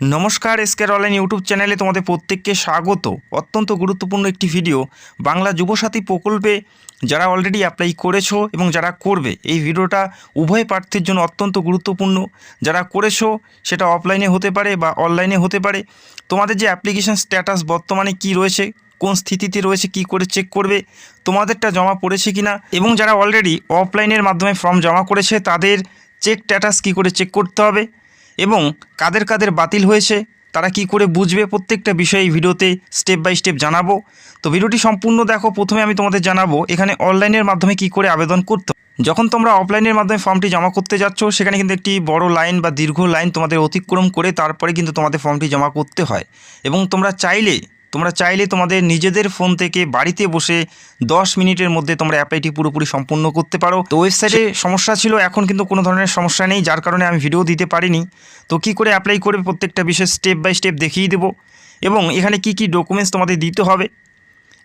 নমস্কার, এসকের online YouTube চ্যানেলে তোমাদের প্রত্যেককে স্বাগত। অত্যন্ত গুরুত্বপূর্ণ একটি ভিডিও, বাংলা যুবসাথী প্রকল্পে যারা অলরেডি অ্যাপ্লাই করেছো এবং যারা করবে, এই ভিডিওটা উভয় প্রার্থীর জন্য অত্যন্ত গুরুত্বপূর্ণ। যারা করেছো সেটা অফলাইনে হতে পারে বা অনলাইনে হতে পারে। তোমাদের যে অ্যাপ্লিকেশন স্ট্যাটাস বর্তমানে কি রয়েছে, কোন স্থিতিতে রয়েছে, কি করে চেক করবে তোমাদেরটা জমা পড়েছে কিনা, এবং যারা অলরেডি অফলাইনের মাধ্যমে ফর্ম জমা করেছে তাদের চেক স্ট্যাটাস কী করে চেক করতে হবে এবং কাদের কাদের বাতিল হয়েছে তারা কি করে বুঝবে, প্রত্যেকটা বিষয়ে এই ভিডিওতে স্টেপ বাই স্টেপ জানাবো। তো ভিডিওটি সম্পূর্ণ দেখো। প্রথমে আমি তোমাদের জানাবো এখানে অনলাইনের মাধ্যমে কি করে আবেদন করতে। যখন তোমরা অফলাইনের মাধ্যমে ফর্মটি জমা করতে যাচ্ছ, সেখানে কিন্তু একটি বড় লাইন বা দীর্ঘ লাইন তোমাদের অতিক্রম করে তারপরে কিন্তু তোমাদের ফর্মটি জমা করতে হয়। এবং তোমরা চাইলে তোমাদের নিজেদের ফোন থেকে বাড়িতে বসে 10 মিনিটের মধ্যে তোমরা অ্যাপ্লাইটি পুরোপুরি সম্পূর্ণ করতে পারো। তো ওয়েবসাইটে সমস্যা ছিল, এখন কিন্তু কোনো ধরনের সমস্যা নেই, যার কারণে আমি ভিডিও দিতে পারিনি। তো কি করে অ্যাপ্লাই করবে প্রত্যেকটা বিষয় স্টেপ বাই স্টেপ দেখিয়ে দেবো, এবং এখানে কি কি ডকুমেন্টস তোমাদের দিতে হবে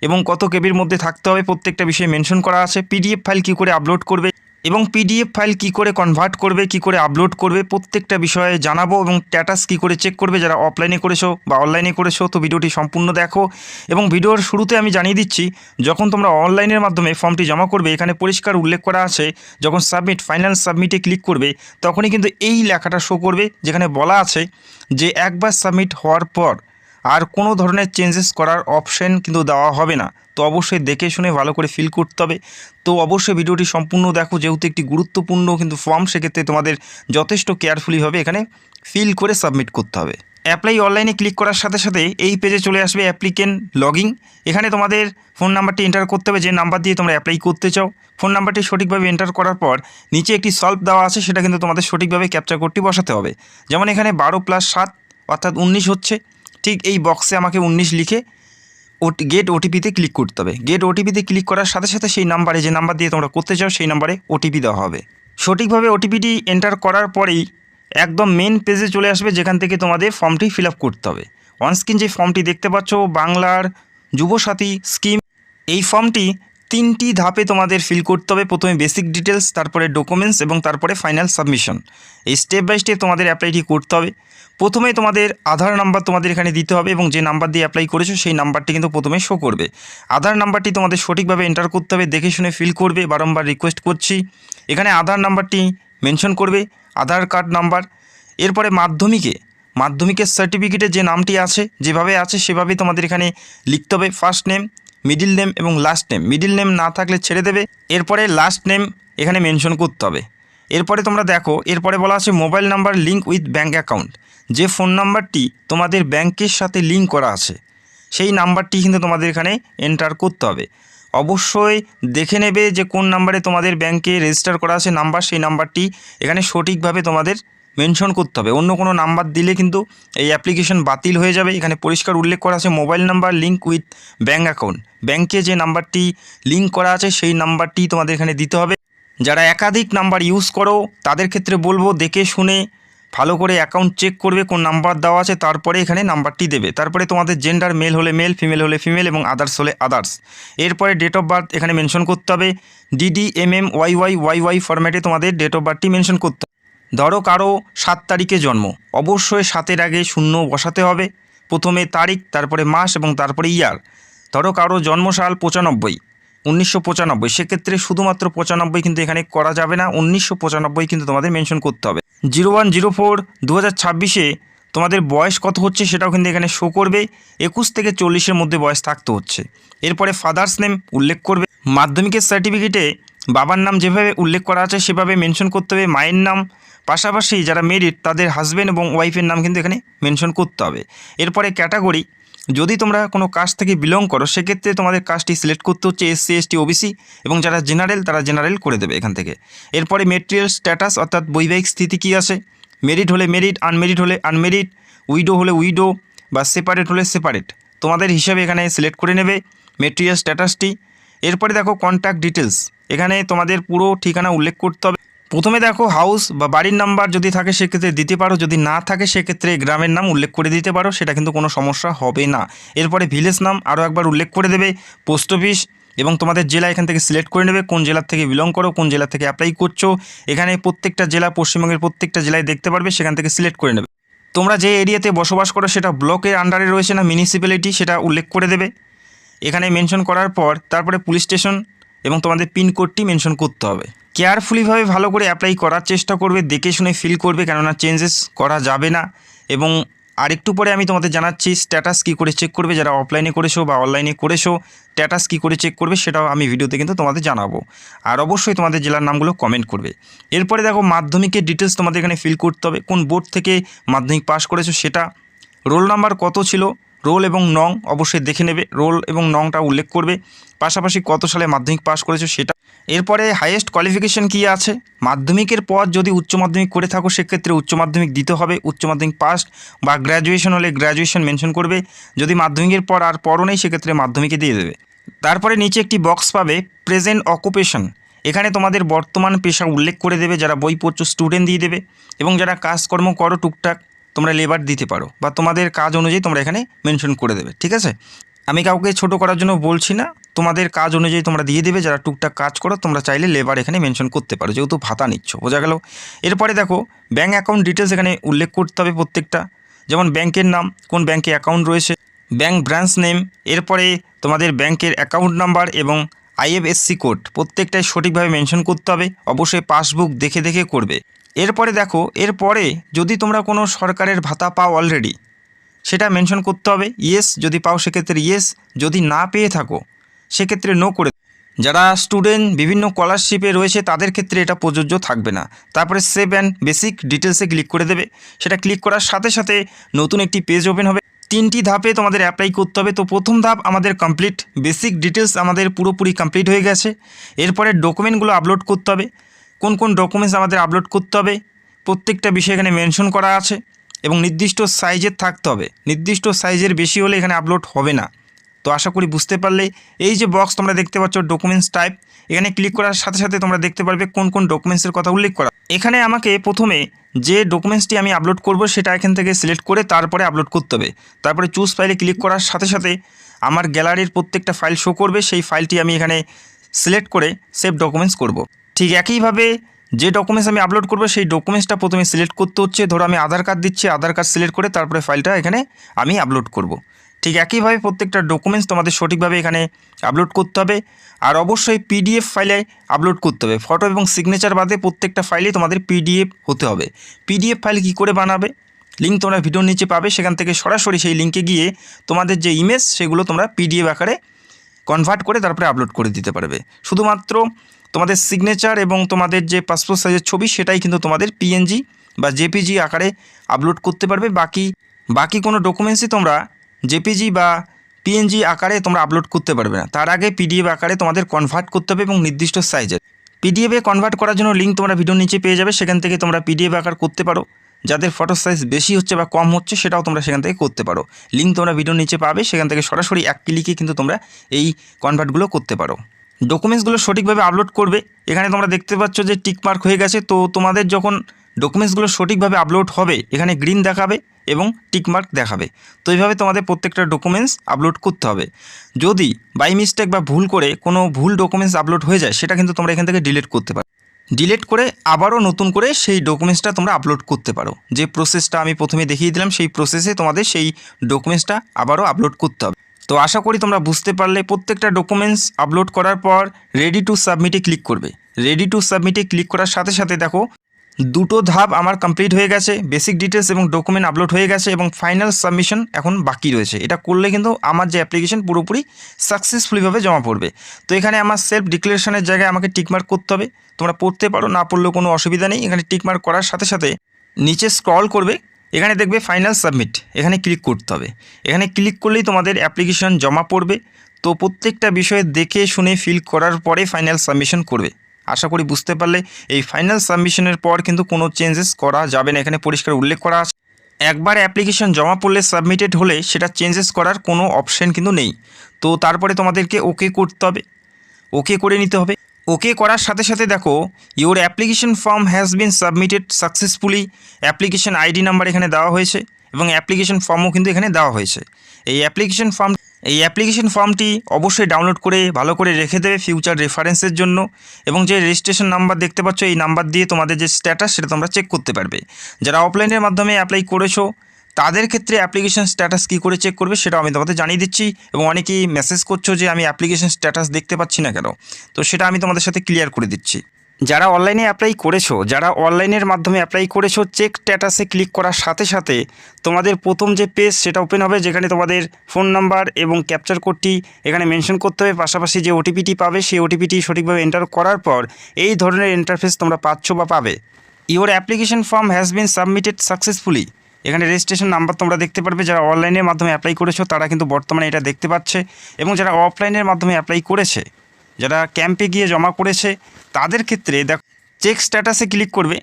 এবং কত কেবির মধ্যে থাকতে হবে প্রত্যেকটা বিষয়ে মেনশন করা আছে। পিডিএফ ফাইল কি করে আপলোড করবে এবং পিডিএফ ফাইল কি করে কনভার্ট করবে, কি করে আপলোড করবে, প্রত্যেকটা বিষয়ে জানাবো। এবং স্ট্যাটাস কি করে চেক করবে যারা অফলাইনে করেছো বা অনলাইনে করেছো। তো ভিডিওটি সম্পূর্ণ দেখো। এবং ভিডিওর শুরুতে আমি জানিয়ে দিচ্ছি, যখন তোমরা অনলাইনের মাধ্যমে ফর্মটি জমা করবে, এখানে পরিষ্কার উল্লেখ করা আছে যখন ফাইনাল সাবমিটে ক্লিক করবে তখনই কিন্তু এই লেখাটা শো করবে, যেখানে বলা আছে যে একবার সাবমিট হওয়ার পর আর কোনো ধরনের চেঞ্জেস করার অপশন কিন্তু দেওয়া হবে না। তো অবশ্যই দেখে শুনে ভালো করে ফিল করতে হবে। তো অবশ্যই ভিডিওটি সম্পূর্ণ দেখো, যেহেতু একটি গুরুত্বপূর্ণ কিন্তু ফর্ম, সেক্ষেত্রে তোমাদের যথেষ্ট কেয়ারফুলি হবে এখানে ফিল করে সাবমিট করতে হবে। অ্যাপ্লাই অনলাইনে ক্লিক করার সাথে সাথে এই পেজে চলে আসবে অ্যাপ্লিকেন্ট লগইন। এখানে তোমাদের ফোন নাম্বারটি এন্টার করতে হবে, যে নাম্বার দিয়ে তোমরা অ্যাপ্লাই করতে চাও। ফোন নাম্বারটি সঠিকভাবে এন্টার করার পর নিচে একটি সলভ দেওয়া আছে, সেটা কিন্তু তোমাদের সঠিকভাবে ক্যাপচার কোডটি বসাতে হবে। যেমন এখানে 12+7 অর্থাৎ 19 হচ্ছে, ঠিক এই বক্সে আমাকে 19 লিখে গেট ওটিপিতে ক্লিক করতে হবে। গেট ওটিপিতে ক্লিক করার সাথে সাথে সেই নাম্বারে, যে নাম্বার দিয়ে তোমরা করতে চাও, সেই নাম্বারে ওটিপি দেওয়া হবে। সঠিকভাবে ওটিপিটি এন্টার করার পরেই একদম মেন পেজে চলে আসবে, যেখান থেকে তোমাদের ফর্মটি ফিল আপ করতে হবে। অনস্ক্রিন যে ফর্মটি দেখতে পাচ্ছ, বাংলার যুবসাথী স্কিম, এই ফর্মটি 3টি ধাপে তোমাদের ফিল করতে হবে। প্রথমে বেসিক ডিটেলস, তারপরে ডকুমেন্টস এবং তারপরে ফাইনাল সাবমিশন। এই স্টেপ বাই স্টেপ তোমাদের অ্যাপ্লাইটি করতে হবে। প্রথমে তোমাদের আধার নাম্বার তোমাদের এখানে দিতে হবে, এবং যে নাম্বার দিয়ে অ্যাপ্লাই করেছো সেই নাম্বারটি কিন্তু প্রথমে শো করবে। আধার নাম্বারটি তোমাদের সঠিকভাবে এন্টার করতে হবে, দেখে শুনে ফিল করবে, বারংবার রিকোয়েস্ট করছি। এখানে আধার নাম্বারটি মেনশন করবে, আধার কার্ড নাম্বার। এরপরে মাধ্যমিকের সার্টিফিকেটে যে নামটি আছে, যেভাবে আছে সেভাবেই তোমাদের এখানে লিখতে হবে। ফার্স্ট নেম, মিডিল নেম এবং লাস্ট নেম। মিডিল নেম না থাকলে ছেড়ে দেবে। এরপরে লাস্ট নেম এখানে মেনশন করতে হবে। এরপরে তোমরা দেখো, এরপরে বলা আছে mobile number link with bank account. যে ফোন নাম্বারটি তোমাদের ব্যাংকের সাথে লিঙ্ক করা আছে, সেই নাম্বারটি কিন্তু তোমাদের এখানে এন্টার করতে হবে। অবশ্যই দেখে নেবে যে কোন নাম্বারে তোমাদের ব্যাংকে রেজিস্টার করা আছে নাম্বার, সেই নাম্বারটি এখানে সঠিকভাবে তোমাদের মেনশন করতে হবে। অন্য কোনো নাম্বার দিলে কিন্তু এই অ্যাপ্লিকেশন বাতিল হয়ে যাবে। এখানে পরিষ্কার উল্লেখ করা আছে mobile number link with bank account. ব্যাংকে যে নাম্বারটি লিঙ্ক করা আছে সেই নাম্বারটি তোমাদের এখানে দিতে হবে। যারা একাধিক নাম্বার ইউজ করো তাদের ক্ষেত্রে বলবো, দেখে শুনে ভালো করে অ্যাকাউন্ট চেক করবে কোন নাম্বার দেওয়া আছে, তারপরে এখানে নাম্বারটি দেবে। তারপরে তোমাদের জেন্ডার মেল হলে মেল, ফিমেল হলে ফিমেল এবং আদার্স হলে আদার্স। এরপরে ডেট অফ বার্থ এখানে মেনশন করতে হবে। DDMMYYYY ফরম্যাটে তোমাদের ডেট অফ বার্থটি মেনশন করতে হবে। ধরো কারো 7 তারিখে জন্ম, অবশ্যই 7-এর আগে 0 বসাতে হবে। প্রথমে তারিখ, তারপরে মাস এবং তারপরে ইয়ার। ধরো কারো জন্মসাল 1995, সেক্ষেত্রে শুধুমাত্র 95 কিন্তু এখানে করা যাবে না, 1995 কিন্তু তোমাদের মেনশন করতে হবে। 01/04/2026-এ তোমাদের বয়স কত হচ্ছে সেটাও কিন্তু এখানে শো করবে। 21 থেকে 40-এর মধ্যে বয়স থাকতে হচ্ছে। এরপরে ফাদার্স নেম উল্লেখ করবে। মাধ্যমিকের সার্টিফিকেটে বাবার নাম যেভাবে উল্লেখ করা আছে সেভাবে মেনশন করতে হবে। মায়ের নাম, পাশাপাশি যারা মেরিড তাদের হাজব্যান্ড এবং ওয়াইফের নাম কিন্তু এখানে মেনশন করতে হবে। এরপরে ক্যাটাগরি, যদি তোমরা কোনো কাস্ট থেকে বিলং করো সেক্ষেত্রে তোমাদের কাস্টটি সিলেক্ট করতে হচ্ছে SC ST OBC, এবং যারা জেনারেল তারা জেনারেল করে দেবে এখান থেকে। এরপরে মেটেরিয়াল স্ট্যাটাস অর্থাৎ বৈবাহিক স্থিতি কী আছে, মেরিড হলে মেরিড, আনমেরিড হলে আনমেরিড, উইডো হলে উইডো বা সেপারেট হলে সেপারেট তোমাদের হিসাবে এখানে সিলেক্ট করে নেবে মেটেরিয়াল স্ট্যাটাসটি। এরপরে দেখো কন্ট্যাক্ট ডিটেলস, এখানে তোমাদের পুরো ঠিকানা উল্লেখ করতে হবে। প্রথমে দেখো হাউস বা বাড়ির নাম্বার যদি থাকে সেক্ষেত্রে দিতে পারো, যদি না থাকে সেক্ষেত্রে গ্রামের নাম উল্লেখ করে দিতে পারো, সেটা কিন্তু কোনো সমস্যা হবে না। এরপরে ভিলেজ নাম আরও একবার উল্লেখ করে দেবে। পোস্ট অফিস এবং তোমাদের জেলা এখান থেকে সিলেক্ট করে নেবে, কোন জেলার থেকে বিলং করো, কোন জেলা থেকে অ্যাপ্লাই করছো। এখানে প্রত্যেকটা জেলা, পশ্চিমবঙ্গের প্রত্যেকটা জেলায় দেখতে পারবে, সেখান থেকে সিলেক্ট করে নেবে। তোমরা যে এরিয়াতে বসবাস করো সেটা ব্লকের আন্ডারে রয়েছে না মিউনিসিপ্যালিটি সেটা উল্লেখ করে দেবে। এখানে মেনশন করার পর তারপরে পুলিশ স্টেশন এবং তোমাদের পিনকোডটি মেনশন করতে হবে। কেয়ারফুলিভাবে ভালো করে অ্যাপ্লাই করার চেষ্টা করবে, দেখে শুনে ফিল করবে, কেননা চেঞ্জেস করা যাবে না। এবং আরেকটু পরে আমি তোমাদের জানাচ্ছি স্ট্যাটাস কী করে চেক করবে, যারা অফলাইনে করেছো বা অনলাইনে করেছো স্ট্যাটাস কী করে চেক করবে সেটাও আমি ভিডিওতে কিন্তু তোমাদের জানাবো। আর অবশ্যই তোমাদের জেলার নামগুলো কমেন্ট করবে। এরপরে দেখো মাধ্যমিকের ডিটেলস তোমাদের এখানে ফিল করতে হবে, কোন বোর্ড থেকে মাধ্যমিক পাস করেছো সেটা, রোল নাম্বার কত ছিল, রোল এবং নং অবশ্যই দেখে নেবে, রোল এবং নংটা উল্লেখ করবে, পাশাপাশি কত সালে মাধ্যমিক পাস করেছো সেটা। এরপরে হাইয়েস্ট কোয়ালিফিকেশন কী আছে, মাধ্যমিকের পর যদি উচ্চ মাধ্যমিক করে থাকো সেক্ষেত্রে উচ্চ মাধ্যমিক দিতে হবে, উচ্চ মাধ্যমিক পাস, বা গ্র্যাজুয়েশন হলে গ্র্যাজুয়েশন মেনশন করবে, যদি মাধ্যমিকের পর আর পরও নেই সেক্ষেত্রে মাধ্যমিকে দিয়ে দেবে। তারপরে নিচে একটি বক্স পাবে প্রেজেন্ট অকুপেশন, এখানে তোমাদের বর্তমান পেশা উল্লেখ করে দেবে, যারা বই পড়ছো স্টুডেন্ট দিয়ে দেবে, এবং যারা কাজকর্ম করো টুকটাক তোমরা লেবার দিতে পারো, বা তোমাদের কাজ অনুযায়ী তোমরা এখানে মেনশন করে দেবে। ঠিক আছে, আমি কাউকে ছোট করার জন্য বলছি না, তোমাদের কাজ অনুযায়ী তোমরা দিয়ে দেবে, যারা টুকটাক কাজ করো তোমরা চাইলে লেবার এখানে মেনশন করতে পারো, যেহেতু ভাতা নিচ্ছ, বোঝা গেল। এরপরে দেখো ব্যাঙ্ক অ্যাকাউন্ট ডিটেলস এখানে উল্লেখ করতে হবে প্রত্যেকটা, যেমন ব্যাংকের নাম, কোন ব্যাংকে অ্যাকাউন্ট রয়েছে, ব্যাংক ব্রাঞ্চ নেম, এরপরে তোমাদের ব্যাংকের অ্যাকাউন্ট নাম্বার এবং আইএফএসসি কোড প্রত্যেকটাই সঠিকভাবে মেনশন করতে হবে, অবশ্যই পাসবুক দেখে দেখে করবে। এরপরে দেখো এরপরে যদি তোমরা কোনো সরকারের ভাতা পাও অলরেডি সেটা মেনশন করতে হবে, ইয়েস যদি পাও সেক্ষেত্রে ইয়েস, যদি না পেয়ে থাকো সেক্ষেত্রে নো করে। যারা স্টুডেন্ট বিভিন্ন স্কলারশিপে রয়েছে তাদের ক্ষেত্রে এটা প্রযোজ্য থাকবে না। তারপরে সেভ অ্যান্ড বেসিক ডিটেলসে ক্লিক করে দেবে, সেটা ক্লিক করার সাথে সাথে নতুন একটি পেজ ওপেন হবে। 3টি ধাপে তোমাদের অ্যাপ্লাই করতে হবে। তো প্রথম ধাপ আমাদের কমপ্লিট, বেসিক ডিটেলস আমাদের পুরোপুরি কমপ্লিট হয়ে গেছে। এরপরে ডকুমেন্টগুলো আপলোড করতে হবে, কোন কোন ডকুমেন্টস আমাদের আপলোড করতে হবে প্রত্যেকটা বিষয় এখানে মেনশন করা আছে, এবং নির্দিষ্ট সাইজের থাকতে হবে, নির্দিষ্ট সাইজের বেশি হলে এখানে আপলোড হবে না। তো আশা করি বুঝতে পারলে। এই যে বক্স তোমরা দেখতে পাচ্ছ ডকুমেন্টস টাইপ, এখানে ক্লিক করার সাথে সাথে তোমরা দেখতে পারবে কোন কোন ডকুমেন্টসের কথা উল্লেখ করা। এখানে আমাকে প্রথমে যে ডকুমেন্টসটি আমি আপলোড করব সেটা এখান থেকে সিলেক্ট করে তারপরে আপলোড করতে হবে। তারপরে চুজ ফাইলে ক্লিক করার সাথে সাথে আমার গ্যালারির প্রত্যেকটা ফাইল শো করবে, সেই ফাইলটি আমি এখানে সিলেক্ট করে সেভ ডকুমেন্টস করব। ঠিক একইভাবে যে ডকুমেন্টস আমি আপলোড করব সেই ডকুমেন্টসটা প্রথমে সিলেক্ট করতে হচ্ছে। ধরো আমি আধার কার্ড দিচ্ছি, আধার কার্ড সিলেক্ট করে তারপরে ফাইলটা এখানে আমি আপলোড করব। ঠিক একইভাবে প্রত্যেকটা ডকুমেন্টস তোমাদের সঠিকভাবে এখানে আপলোড করতে হবে। আর অবশ্যই পিডিএফ ফাইলে আপলোড করতে হবে, ফটো এবং সিগনেচার বাদে প্রত্যেকটা ফাইলে তোমাদের পিডিএফ হতে হবে। পিডিএফ ফাইল কী করে বানাবে লিঙ্ক তোমরা ভিডিওর নিচে পাবে, সেখান থেকে সরাসরি সেই লিঙ্কে গিয়ে তোমাদের যে ইমেজ সেগুলো তোমরা পিডিএফ আকারে কনভার্ট করে তারপরে আপলোড করে দিতে পারবে। শুধুমাত্র তোমাদের সিগনেচার এবং তোমাদের যে পাসপোর্ট সাইজের ছবি সেটাই কিন্তু তোমাদের পিএনজি বা জেপিজি আকারে আপলোড করতে পারবে। বাকি কোনো ডকুমেন্টসই তোমরা জেপিজি বা পিএনজি আকারে তোমরা আপলোড করতে পারবে না। তার আগে পিডিএফ আকারে তোমাদের কনভার্ট করতে হবে এবং নির্দিষ্ট সাইজের। পিডিএফে কনভার্ট করার জন্য লিঙ্ক তোমরা ভিডিওর নিচে পেয়ে যাবে, সেখান থেকে তোমরা পিডিএফ আকার করতে পারো। যাদের ফটো সাইজ বেশি হচ্ছে বা কম হচ্ছে সেটাও তোমরা সেখান থেকে করতে পারো। লিঙ্ক তোমরা ভিডিওর নিচে পাবে, সেখান থেকে সরাসরি এক ক্লিকে কিন্তু তোমরা এই কনভার্টগুলো করতে পারো। ডকুমেন্টসগুলো সঠিকভাবে আপলোড করবে। এখানে তোমরা দেখতে পাচ্ছ যে টিকমার্ক হয়ে গেছে। তো তোমাদের যখন ডকুমেন্টসগুলো সঠিকভাবে আপলোড হবে এখানে গ্রিন দেখাবে এবং টিকমার্ক দেখাবে। তো এইভাবে তোমাদের প্রত্যেকটা ডকুমেন্টস আপলোড করতে হবে। যদি বাই মিস্টেক বা ভুল করে কোনো ভুল ডকুমেন্টস আপলোড হয়ে যায় সেটা কিন্তু তোমরা এখান থেকে ডিলিট করতে পারো। ডিলিট করে আবারও নতুন করে সেই ডকুমেন্টসটা তোমরা আপলোড করতে পারো। যে প্রসেসটা আমি প্রথমে দেখিয়ে দিলাম সেই প্রসেসে তোমাদের সেই ডকুমেন্টসটা আবারও আপলোড করতে হবে। তো আশা করি তোমরা বুঝতে পারলে। প্রত্যেকটা ডকুমেন্টস আপলোড করার পর রেডি টু সাবমিটে ক্লিক করবে। রেডি টু সাবমিটে ক্লিক করার সাথে সাথে দেখো দুটো ধাপ আমার কমপ্লিট হয়ে গেছে, বেসিক ডিটেলস এবং ডকুমেন্ট আপলোড হয়ে গেছে এবং ফাইনাল সাবমিশন এখন বাকি রয়েছে। এটা করলে কিন্তু আমার যে অ্যাপ্লিকেশন পুরোপুরি সাকসেসফুলিভাবে জমা পড়বে। তো এখানে আমার সেলফ ডিক্লারেশনের জায়গায় আমাকে টিকমার্ক করতে হবে। তোমরা পড়তে পারো, না পড়লেও কোনো অসুবিধা নেই। এখানে টিকমার্ক করার সাথে সাথে নিচে স্ক্রল করবে, এখানে দেখবে ফাইনাল সাবমিট, এখানে ক্লিক করতে হবে। এখানে ক্লিক করলেই তোমাদের অ্যাপ্লিকেশন জমা পড়বে। তো প্রত্যেকটা বিষয়ে দেখে শুনে ফিল করার পরে ফাইনাল সাবমিশন করবে। আশা করি বুঝতে পারলে। এই ফাইনাল সাবমিশনের পর কিন্তু কোনো চেঞ্জেস করা যাবে না, এখানে পরিষ্কার উল্লেখ করা আছে। একবার অ্যাপ্লিকেশন জমা পড়লে সাবমিটেড হলে সেটা চেঞ্জেস করার কোনো অপশান কিন্তু নেই। তো তারপরে তোমাদেরকে ওকে করতে হবে, ওকে করে নিতে হবে। ওকে করার সাথে সাথে দেখো your application form has been submitted successfully, application ID number এখানে দেওয়া হয়েছে এবং অ্যাপ্লিকেশন ফর্মও কিন্তু এখানে দেওয়া হয়েছে। এই অ্যাপ্লিকেশন ফর্ম এই অ্যাপ্লিকেশন ফর্মটি অবশ্যই ডাউনলোড করে ভালো করে রেখে দেবে ফিউচার রেফারেন্সের জন্য। এবং যে রেজিস্ট্রেশন নাম্বার দেখতে পাচ্ছ, এই নাম্বার দিয়ে তোমাদের যে স্ট্যাটাস সেটা তোমরা চেক করতে পারবে। যারা অফলাইনের মাধ্যমে অ্যাপ্লাই করেছো তাদের ক্ষেত্রে অ্যাপ্লিকেশন স্ট্যাটাস কী করে চেক করবে সেটাও আমি তোমাদের জানিয়ে দিচ্ছি। এবং অনেকেই মেসেজ করছো যে আমি অ্যাপ্লিকেশন স্ট্যাটাস দেখতে পাচ্ছি না কেন, তো সেটা আমি তোমাদের সাথে ক্লিয়ার করে দিচ্ছি। যারা অনলাইনে অ্যাপ্লাই করেছো, যারা অনলাইনের মাধ্যমে অ্যাপ্লাই করেছো, চেক স্ট্যাটাসে ক্লিক করার সাথে সাথে তোমাদের প্রথম যে পেজ সেটা ওপেন হবে, যেখানে তোমাদের ফোন নাম্বার এবং ক্যাপচার কোডটি এখানে মেনশন করতে হবে। পাশাপাশি যে ওটিপিটি পাবে সেই ওটিপিটি সঠিকভাবে এন্টার করার পর এই ধরনের ইন্টারফেস তোমরা পাচ্ছ বা পাবে। Your application form has been submitted successfully. এখানে রেজিস্ট্রেশন নাম্বার তোমরা দেখতে পারবে। যারা অনলাইনের মাধ্যমে অ্যাপ্লাই করেছো তারা কিন্তু বর্তমানে এটা দেখতে পাচ্ছে, এবং যারা অফলাইনের মাধ্যমে অ্যাপ্লাই করেছে, যারা ক্যাম্পে গিয়ে জমা করেছে, তাদের ক্ষেত্রে দেখো চেক স্ট্যাটাসে ক্লিক করবে।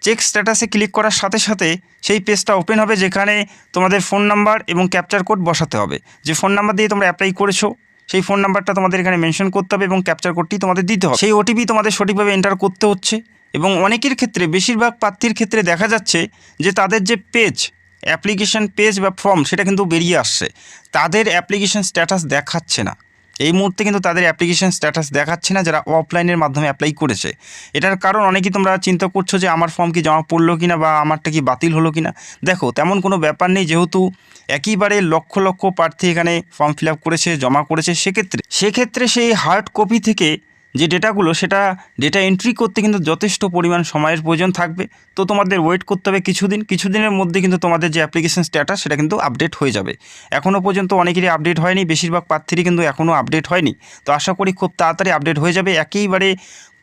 চেক স্ট্যাটাসে ক্লিক করার সাথে সাথে সেই পেজটা ওপেন হবে, যেখানে তোমাদের ফোন নাম্বার এবং ক্যাপচার কোড বসাতে হবে। যে ফোন নাম্বার দিয়ে তোমরা অ্যাপ্লাই করেছো সেই ফোন নাম্বারটা তোমাদের এখানে মেনশন করতে হবে এবং ক্যাপচার কোডটি তোমাদের দিতে হবে। সেই ওটিপি তোমাদের সঠিকভাবে এন্টার করতে হচ্ছে। এবং অনেকের ক্ষেত্রে, বেশিরভাগ প্রার্থীর ক্ষেত্রে দেখা যাচ্ছে যে তাদের যে পেজ, অ্যাপ্লিকেশন পেজ বা ফর্ম সেটা কিন্তু বেরিয়ে আসছে, তাদের অ্যাপ্লিকেশন স্ট্যাটাস দেখাচ্ছে না। এই মুহূর্তে কিন্তু তাদের অ্যাপ্লিকেশন স্ট্যাটাস দেখাচ্ছে না যারা অফলাইনের মাধ্যমে অ্যাপ্লাই করেছে। এটার কারণ অনেকেই তোমরা চিন্তা করছো যে আমার ফর্ম কি জমা পড়লো কিনা বা আমারটা কি বাতিল হলো কিনা। দেখো, তেমন কোনো ব্যাপার নেই, যেহেতু একইবারে লক্ষ লক্ষ প্রার্থী এখানে ফর্ম ফিল আপ করেছে, জমা করেছে, সেক্ষেত্রে সেই হার্ড কপি থেকে যে ডেটাগুলো, সেটা ডেটা এন্ট্রি করতে কিন্তু যথেষ্ট পরিমাণ সময়ের প্রয়োজন থাকবে। তো তোমাদের ওয়েট করতে হবে কিছুদিনের মধ্যে কিন্তু তোমাদের যে অ্যাপ্লিকেশন স্ট্যাটাস সেটা কিন্তু আপডেট হয়ে যাবে। এখনও পর্যন্ত অনেকেরই আপডেট হয়নি, বেশিরভাগ প্রার্থীরই কিন্তু এখনও আপডেট হয়নি। তো আশা করি খুব তাড়াতাড়ি আপডেট হয়ে যাবে। একেবারে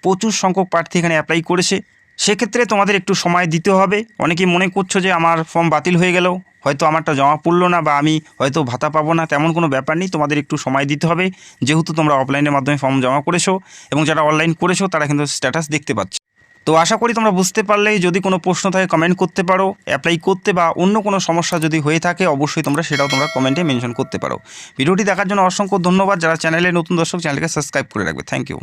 প্রচুর সংখ্যক প্রার্থী এখানে অ্যাপ্লাই করেছে, সেক্ষেত্রে তোমাদের একটু সময় দিতে হবে। অনেকেই মনে করছো যে আমার ফর্ম বাতিল হয়ে গেল, হয়তো আমারটা জমা পড়লো না বা আমি হয়তো ভাতা পাবো না, তেমন কোনো ব্যাপার নেই। তোমাদের একটু সময় দিতে হবে, যেহেতু তোমরা অফলাইনের মাধ্যমে ফর্ম জমা করেছো এবং যারা অনলাইন করেছো তারা কিন্তু স্ট্যাটাস দেখতে পাচ্ছে। তো আশা করি তোমরা বুঝতে পারলে। যদি কোনো প্রশ্ন থাকে কমেন্ট করতে পারো, অ্যাপ্লাই করতে বা অন্য কোনো সমস্যা যদি হয়ে থাকে অবশ্যই সেটাও তোমরা কমেন্টে মেনশন করতে পারো। ভিডিওটি দেখার জন্য অসংখ্য ধন্যবাদ। যারা চ্যানেলে নতুন দর্শক, চ্যানেলকে সাবস্ক্রাইব করে রাখবে। Thank you.